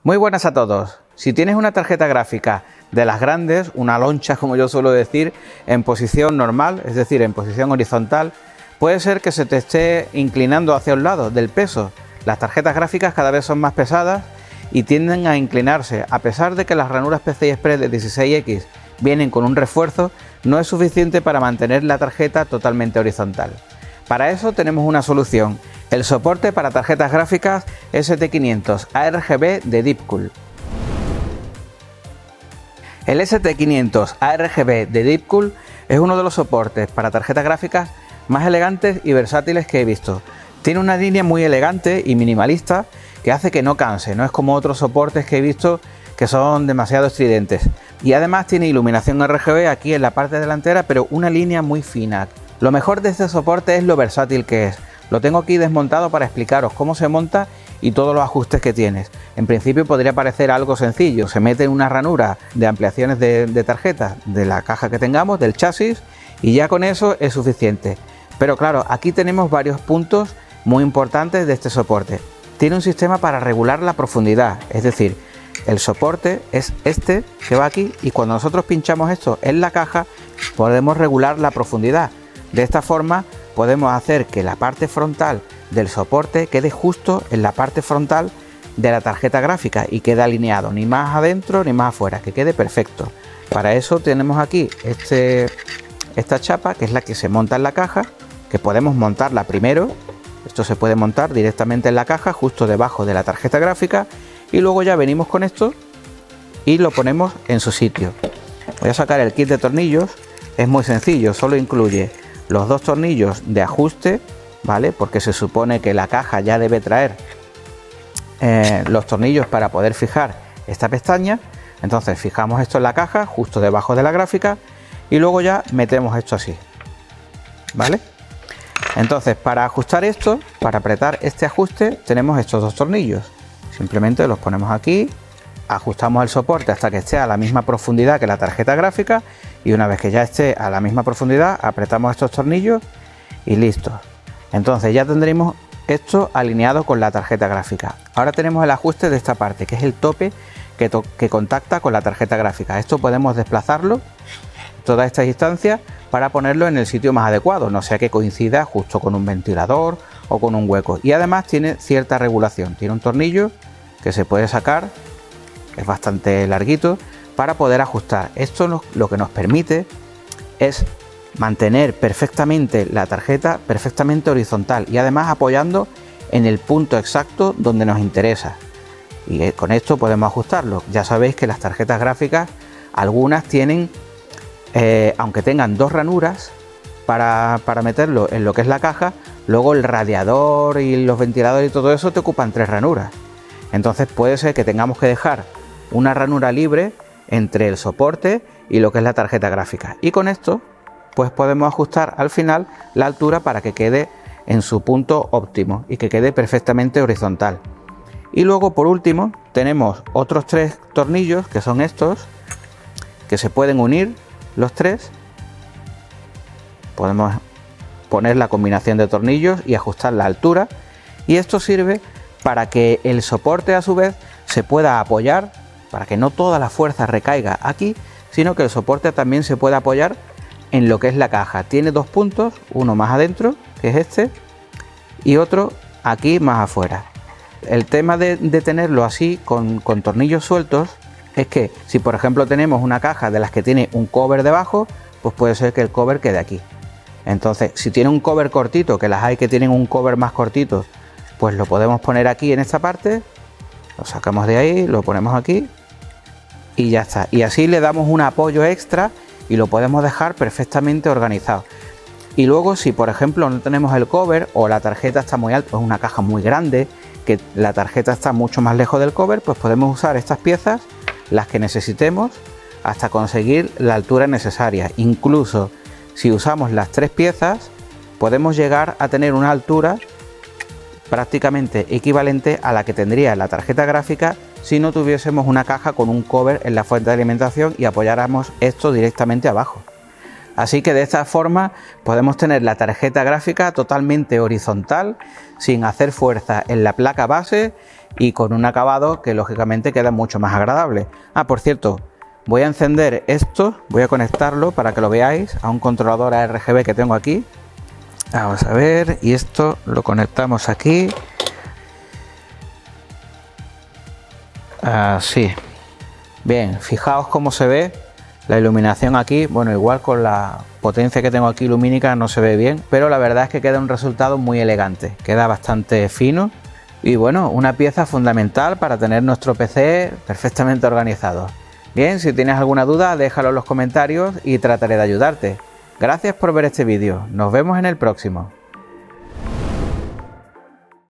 Muy buenas a todos. Si tienes una tarjeta gráfica de las grandes, una loncha como yo suelo decir, en posición normal, es decir, en posición horizontal, puede ser que se te esté inclinando hacia un lado del peso. Las tarjetas gráficas cada vez son más pesadas y tienden a inclinarse. A pesar de que las ranuras PCI Express de 16X vienen con un refuerzo, no es suficiente para mantener la tarjeta totalmente horizontal. Para eso tenemos una solución: el soporte para tarjetas gráficas ST500 ARGB de Deepcool. El ST500 ARGB de Deepcool es uno de los soportes para tarjetas gráficas más elegantes y versátiles que he visto. Tiene una línea muy elegante y minimalista que hace que no canse, no es como otros soportes que he visto que son demasiado estridentes. Y además tiene iluminación RGB aquí en la parte delantera, pero una línea muy fina. Lo mejor de este soporte es lo versátil que es. Lo tengo aquí desmontado para explicaros cómo se monta y todos los ajustes que tienes. En principio podría parecer algo sencillo: se mete en una ranura de ampliaciones de tarjeta de la caja que tengamos, del chasis, y ya con eso es suficiente. Pero claro, aquí tenemos varios puntos muy importantes de este soporte. Tiene un sistema para regular la profundidad, es decir, el soporte es este que va aquí, y cuando nosotros pinchamos esto en la caja podemos regular la profundidad. De esta forma podemos hacer que la parte frontal del soporte quede justo en la parte frontal de la tarjeta gráfica y quede alineado, ni más adentro ni más afuera, que quede perfecto. Para eso tenemos aquí esta chapa, que es la que se monta en la caja, que podemos montarla primero. Esto se puede montar directamente en la caja, justo debajo de la tarjeta gráfica, y luego ya venimos con esto y lo ponemos en su sitio. Voy a sacar el kit de tornillos. Es muy sencillo, solo incluye los dos tornillos de ajuste, ¿vale? Porque se supone que la caja ya debe traer los tornillos para poder fijar esta pestaña. Entonces fijamos esto en la caja, justo debajo de la gráfica, y luego ya metemos esto así, ¿vale? Entonces, para ajustar esto, para apretar este ajuste, tenemos estos dos tornillos. Simplemente los ponemos aquí, ajustamos el soporte hasta que esté a la misma profundidad que la tarjeta gráfica, y una vez que ya esté a la misma profundidad, apretamos estos tornillos y listo. Entonces ya tendremos esto alineado con la tarjeta gráfica. Ahora tenemos el ajuste de esta parte, que es el tope que contacta con la tarjeta gráfica. Esto podemos desplazarlo toda esta distancia para ponerlo en el sitio más adecuado, no sea que coincida justo con un ventilador o con un hueco. Y además tiene cierta regulación, tiene un tornillo que se puede sacar, es bastante larguito, para poder ajustar. Esto lo que nos permite es mantener perfectamente la tarjeta perfectamente horizontal y además apoyando en el punto exacto donde nos interesa. Y con esto podemos ajustarlo. Ya sabéis que las tarjetas gráficas, algunas tienen, aunque tengan dos ranuras para meterlo en lo que es la caja, luego el radiador y los ventiladores y todo eso te ocupan tres ranuras. Entonces puede ser que tengamos que dejar una ranura libre entre el soporte y lo que es la tarjeta gráfica, y con esto pues podemos ajustar al final la altura para que quede en su punto óptimo y que quede perfectamente horizontal. Y luego, por último, tenemos otros tres tornillos, que son estos, que se pueden unir los tres. Podemos poner la combinación de tornillos y ajustar la altura, y esto sirve para que el soporte a su vez se pueda apoyar, para que no toda la fuerza recaiga aquí, sino que el soporte también se pueda apoyar en lo que es la caja. Tiene dos puntos, uno más adentro, que es este, y otro aquí más afuera. El tema de tenerlo así con tornillos sueltos es que si por ejemplo tenemos una caja de las que tiene un cover debajo, pues puede ser que el cover quede aquí. Entonces, si tiene un cover cortito, que las hay que tienen un cover más cortito, pues lo podemos poner aquí en esta parte, lo sacamos de ahí, lo ponemos aquí y ya está. Y así le damos un apoyo extra y lo podemos dejar perfectamente organizado. Y luego, si por ejemplo no tenemos el cover o la tarjeta está muy alta, es una caja muy grande, que la tarjeta está mucho más lejos del cover, pues podemos usar estas piezas, las que necesitemos, hasta conseguir la altura necesaria. Incluso si usamos las tres piezas, podemos llegar a tener una altura prácticamente equivalente a la que tendría la tarjeta gráfica si no tuviésemos una caja con un cover en la fuente de alimentación y apoyáramos esto directamente abajo. Así que de esta forma podemos tener la tarjeta gráfica totalmente horizontal, sin hacer fuerza en la placa base y con un acabado que lógicamente queda mucho más agradable. Por cierto, voy a encender esto, voy a conectarlo para que lo veáis a un controlador ARGB que tengo aquí. Vamos a ver, y esto lo conectamos aquí. Así. Bien, fijaos cómo se ve la iluminación aquí. Bueno, igual con la potencia que tengo aquí lumínica no se ve bien, pero la verdad es que queda un resultado muy elegante, queda bastante fino y bueno, una pieza fundamental para tener nuestro PC perfectamente organizado. Bien, si tienes alguna duda déjalo en los comentarios y trataré de ayudarte. Gracias por ver este vídeo, nos vemos en el próximo.